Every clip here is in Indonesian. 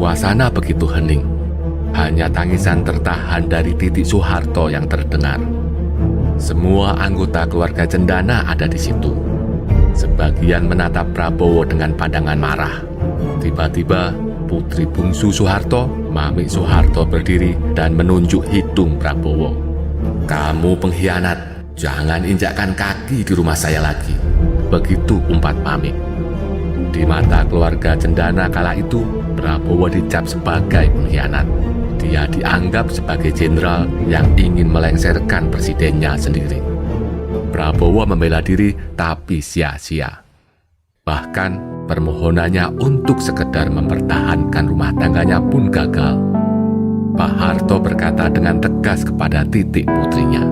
Suasana begitu hening. Hanya tangisan tertahan dari Titik Soeharto yang terdengar. Semua anggota keluarga cendana ada di situ. Sebagian menatap Prabowo dengan pandangan marah. Tiba-tiba, putri bungsu Soeharto, Mami Soeharto berdiri dan menunjuk hidung Prabowo. "Kamu pengkhianat, jangan injakkan kaki di rumah saya lagi." Begitu umpat Mami. Di mata keluarga cendana kala itu, Prabowo dicap sebagai pengkhianat. Dia dianggap sebagai jenderal yang ingin melengsarkan presidennya sendiri. Prabowo membela diri tapi sia-sia. Bahkan permohonannya untuk sekedar mempertahankan rumah tangganya pun gagal. Pak Harto berkata dengan tegas kepada Titik putrinya,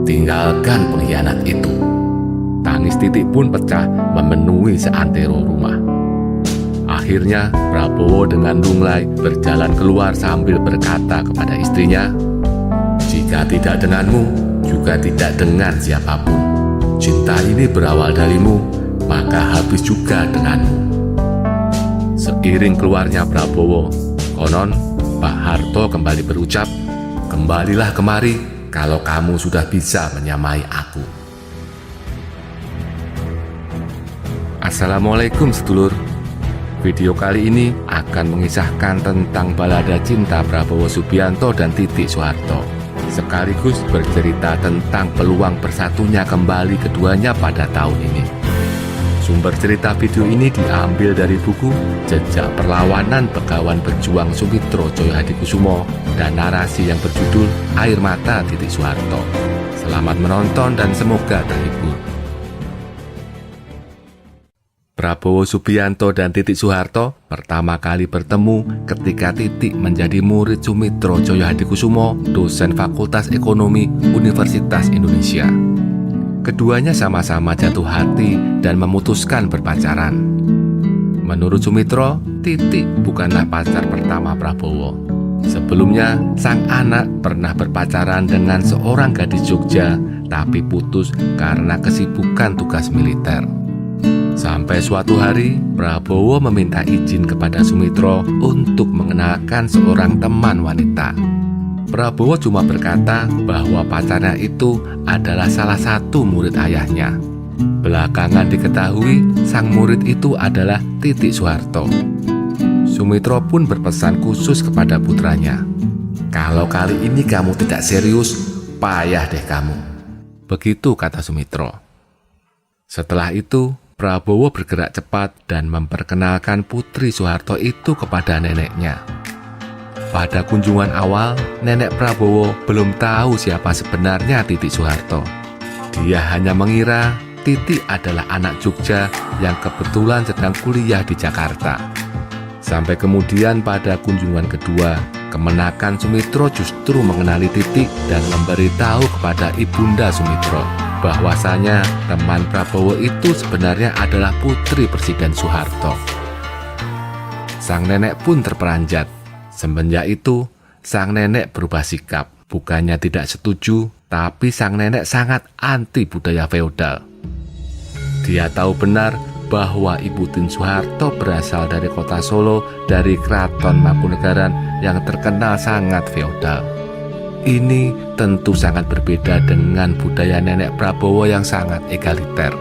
"Tinggalkan pengkhianat itu." Tangis Titik pun pecah memenuhi seantero rumah. Akhirnya Prabowo dengan lunglai berjalan keluar sambil berkata kepada istrinya, "Jika tidak denganmu, juga tidak dengan siapapun. Cinta ini berawal darimu, maka habis juga denganmu." Seiring keluarnya Prabowo, konon Pak Harto kembali berucap, "Kembalilah kemari kalau kamu sudah bisa menyamai aku." Assalamualaikum sedulur. Video kali ini akan mengisahkan tentang balada cinta Prabowo Subianto dan Titik Soeharto, sekaligus bercerita tentang peluang bersatunya kembali keduanya pada tahun ini. Sumber cerita video ini diambil dari buku Jejak Perlawanan Begawan Berjuang Sumitro Djoyohadikusumo dan narasi yang berjudul Air Mata Titik Soeharto. Selamat menonton dan semoga terhibur. Prabowo Subianto dan Titik Soeharto pertama kali bertemu ketika Titik menjadi murid Sumitro Djoyohadikusumo, dosen Fakultas Ekonomi Universitas Indonesia. Keduanya sama-sama jatuh hati dan memutuskan berpacaran. Menurut Sumitro, Titik bukanlah pacar pertama Prabowo. Sebelumnya, sang anak pernah berpacaran dengan seorang gadis Jogja, tapi putus karena kesibukan tugas militer. Sampai suatu hari, Prabowo meminta izin kepada Sumitro untuk mengenalkan seorang teman wanita. Prabowo cuma berkata bahwa pacarnya itu adalah salah satu murid ayahnya. Belakangan diketahui sang murid itu adalah Titik Soeharto. Sumitro pun berpesan khusus kepada putranya, "Kalau kali ini kamu tidak serius, payah deh kamu." Begitu kata Sumitro. Setelah itu, Prabowo bergerak cepat dan memperkenalkan putri Soeharto itu kepada neneknya. Pada kunjungan awal, nenek Prabowo belum tahu siapa sebenarnya Titik Soeharto. Dia hanya mengira Titik adalah anak Jogja yang kebetulan sedang kuliah di Jakarta. Sampai kemudian pada kunjungan kedua, kemenakan Sumitro justru mengenali Titik dan memberitahu kepada ibunda Sumitro bahwasanya teman Prabowo itu sebenarnya adalah putri Presiden Soeharto. Sang nenek pun terperanjat. Semenjak itu, sang nenek berubah sikap. Bukannya tidak setuju, tapi sang nenek sangat anti budaya feodal. Dia tahu benar bahwa Ibu Tien Soeharto berasal dari kota Solo, dari Keraton Mangkunegaran yang terkenal sangat feodal. Ini tentu sangat berbeda dengan budaya nenek Prabowo yang sangat egaliter.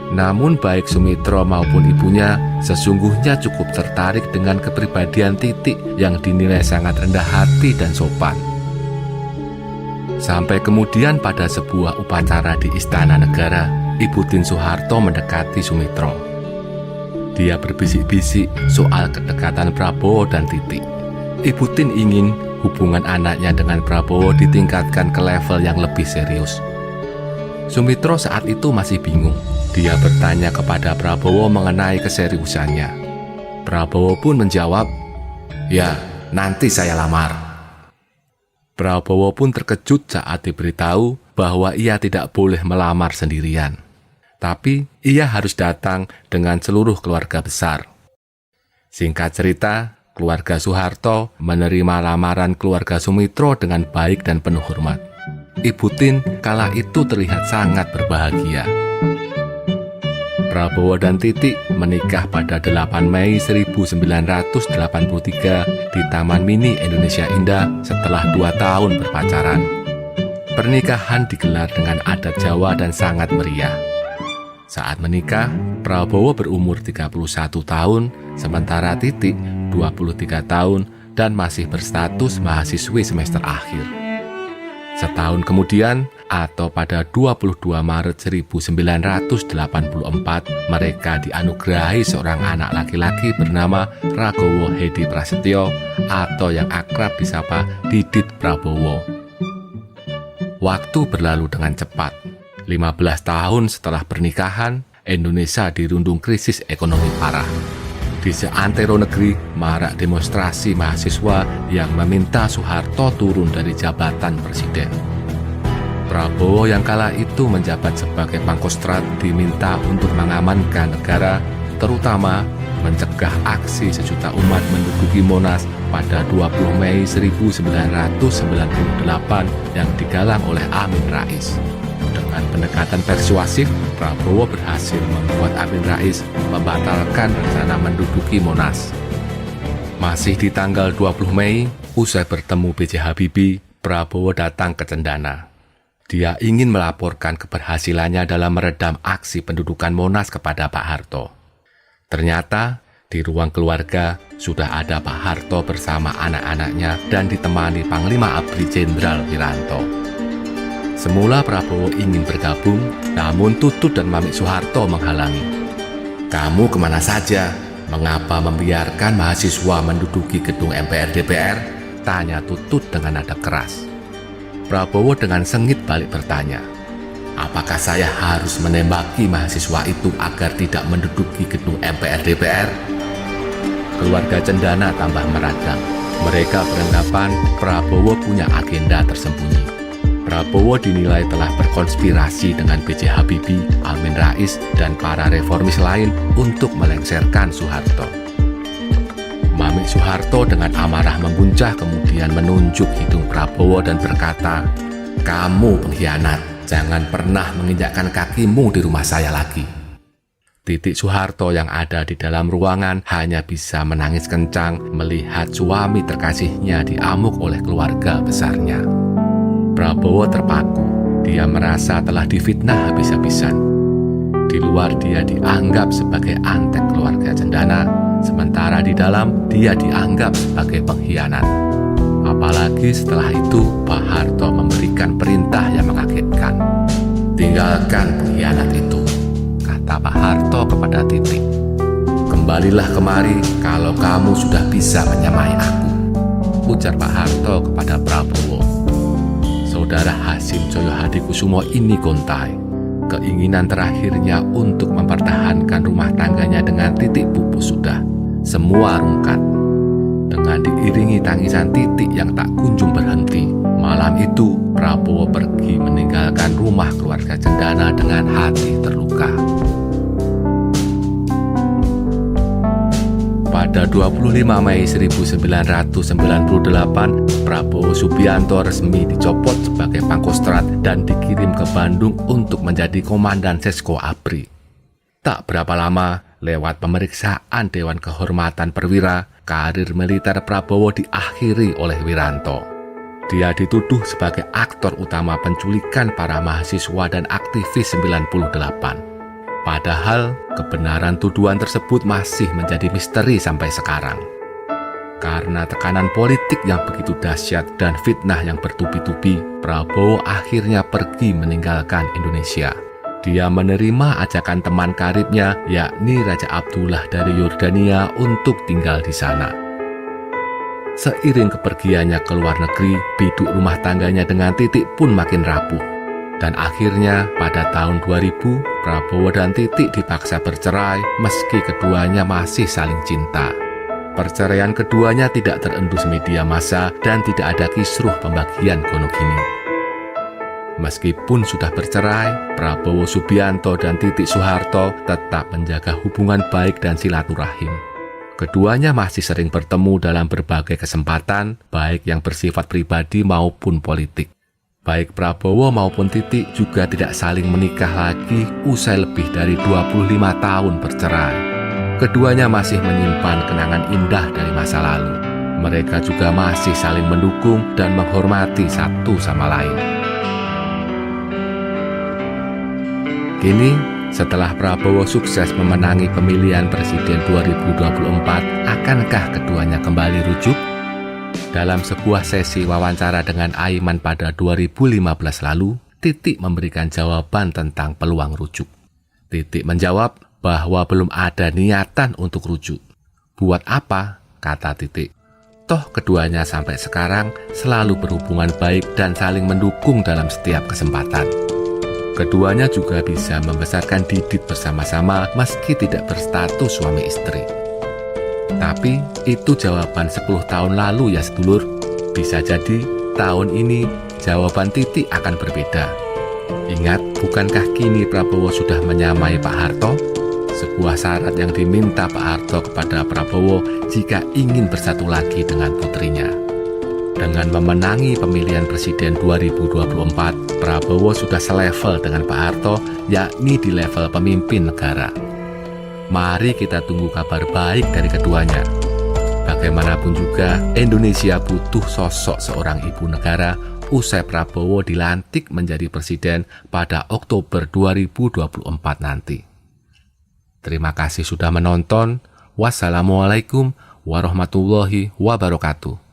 Namun baik Sumitro maupun ibunya sesungguhnya cukup tertarik dengan kepribadian Titik yang dinilai sangat rendah hati dan sopan. Sampai kemudian pada sebuah upacara di Istana Negara, Ibu Tien Soeharto mendekati Sumitro. Dia berbisik-bisik soal kedekatan Prabowo dan Titik. Ibu Tien ingin hubungan anaknya dengan Prabowo ditingkatkan ke level yang lebih serius. Sumitro saat itu masih bingung. Dia bertanya kepada Prabowo mengenai keseriusannya. Prabowo pun menjawab, "Ya, nanti saya lamar." Prabowo pun terkejut saat diberitahu bahwa ia tidak boleh melamar sendirian. Tapi ia harus datang dengan seluruh keluarga besar. Singkat cerita, keluarga Soeharto menerima lamaran keluarga Sumitro dengan baik dan penuh hormat. Ibu Tien kala itu terlihat sangat berbahagia. Prabowo dan Titik menikah pada 8 Mei 1983 di Taman Mini Indonesia Indah setelah 2 tahun berpacaran. Pernikahan digelar dengan adat Jawa dan sangat meriah. Saat menikah, Prabowo berumur 31 tahun, sementara Titik 23 tahun dan masih berstatus mahasiswi semester akhir. Setahun kemudian, atau pada 22 Maret 1984, mereka dianugerahi seorang anak laki-laki bernama Ragowo Hedi Prasetyo atau yang akrab disapa Didit Prabowo. Waktu berlalu dengan cepat. 15 tahun setelah pernikahan, Indonesia dirundung krisis ekonomi parah. Di seantero negeri, marak demonstrasi mahasiswa yang meminta Soeharto turun dari jabatan presiden. Prabowo yang kala itu menjabat sebagai Pangkostrat diminta untuk mengamankan negara, terutama mencegah aksi sejuta umat menduduki Monas pada 20 Mei 1998 yang digalang oleh Amin Rais. Dengan pendekatan persuasif, Prabowo berhasil membuat Amin Rais membatalkan rencana menduduki Monas. Masih di tanggal 20 Mei, usai bertemu B.J. Habibie, Prabowo datang ke Cendana. Dia ingin melaporkan keberhasilannya dalam meredam aksi pendudukan Monas kepada Pak Harto. Ternyata, di ruang keluarga sudah ada Pak Harto bersama anak-anaknya dan ditemani Panglima ABRI Jenderal Wiranto. Semula Prabowo ingin bergabung, namun Tutut dan Mamik Soeharto menghalangi. "Kamu kemana saja? Mengapa membiarkan mahasiswa menduduki gedung MPR DPR?" tanya Tutut dengan nada keras. Prabowo dengan sengit balik bertanya, "Apakah saya harus menembaki mahasiswa itu agar tidak menduduki gedung MPR DPR?" Keluarga Cendana tambah meradang. Mereka beranggapan Prabowo punya agenda tersembunyi. Prabowo dinilai telah berkonspirasi dengan B.J. Habibie, Amin Rais, dan para reformis lain untuk melengsarkan Soeharto. Mamik Soeharto dengan amarah membuncah kemudian menunjuk hidung Prabowo dan berkata, "Kamu pengkhianat, jangan pernah menginjakkan kakimu di rumah saya lagi." Titik Soeharto yang ada di dalam ruangan hanya bisa menangis kencang melihat suami terkasihnya diamuk oleh keluarga besarnya. Prabowo terpaku, dia merasa telah difitnah habis-habisan. Di luar dia dianggap sebagai antek keluarga Cendana, sementara di dalam dia dianggap sebagai pengkhianat. Apalagi setelah itu Pak Harto memberikan perintah yang mengagetkan. "Tinggalkan pengkhianat itu," kata Pak Harto kepada Titik. "Kembalilah kemari kalau kamu sudah bisa menyamai aku," ujar Pak Harto kepada Prabowo. Saudara Hasim Joyo Hadikusumo ini gontai. Keinginan terakhirnya untuk mempertahankan rumah tangganya dengan Titik pupus sudah. Semua rungkat. Dengan diiringi tangisan Titik yang tak kunjung berhenti, malam itu Prabowo pergi meninggalkan rumah keluarga Cendana dengan hati terluka. Pada 25 Mei 1998, Prabowo Subianto resmi dicopot sebagai Pangkostrat dan dikirim ke Bandung untuk menjadi Komandan Sesko ABRI. Tak berapa lama, lewat pemeriksaan Dewan Kehormatan Perwira, karir militer Prabowo diakhiri oleh Wiranto. Dia dituduh sebagai aktor utama penculikan para mahasiswa dan aktivis 98. Padahal, kebenaran tuduhan tersebut masih menjadi misteri sampai sekarang. Karena tekanan politik yang begitu dahsyat dan fitnah yang bertubi-tubi, Prabowo akhirnya pergi meninggalkan Indonesia. Dia menerima ajakan teman karibnya, yakni Raja Abdullah dari Yordania, untuk tinggal di sana. Seiring kepergiannya ke luar negeri, biduk rumah tangganya dengan Titik pun makin rapuh. Dan akhirnya pada tahun 2000, Prabowo dan Titik dipaksa bercerai meski keduanya masih saling cinta. Perceraian keduanya tidak terendus media massa dan tidak ada kisruh pembagian gonogini. Meskipun sudah bercerai, Prabowo Subianto dan Titik Soeharto tetap menjaga hubungan baik dan silaturahim. Keduanya masih sering bertemu dalam berbagai kesempatan, baik yang bersifat pribadi maupun politik. Baik Prabowo maupun Titik juga tidak saling menikah lagi usai lebih dari 25 tahun bercerai. Keduanya masih menyimpan kenangan indah dari masa lalu. Mereka juga masih saling mendukung dan menghormati satu sama lain. Kini, setelah Prabowo sukses memenangi pemilihan presiden 2024, akankah keduanya kembali rujuk? Dalam sebuah sesi wawancara dengan Aiman pada 2015 lalu, Titik memberikan jawaban tentang peluang rujuk. Titik menjawab bahwa belum ada niatan untuk rujuk. Buat apa? Kata Titik. Toh keduanya sampai sekarang selalu berhubungan baik dan saling mendukung dalam setiap kesempatan. Keduanya juga bisa membesarkan Didit bersama-sama meski tidak berstatus suami istri. Tapi itu jawaban 10 tahun lalu ya sedulur. Bisa jadi tahun ini jawaban Titik akan berbeda. Ingat, bukankah kini Prabowo sudah menyamai Pak Harto? Sebuah syarat yang diminta Pak Harto kepada Prabowo jika ingin bersatu lagi dengan putrinya. Dengan memenangi pemilihan presiden 2024, Prabowo sudah selevel dengan Pak Harto, yakni di level pemimpin negara. Mari kita tunggu kabar baik dari keduanya. Bagaimanapun juga, Indonesia butuh sosok seorang ibu negara usai Prabowo dilantik menjadi presiden pada Oktober 2024 nanti. Terima kasih sudah menonton. Wassalamualaikum warahmatullahi wabarakatuh.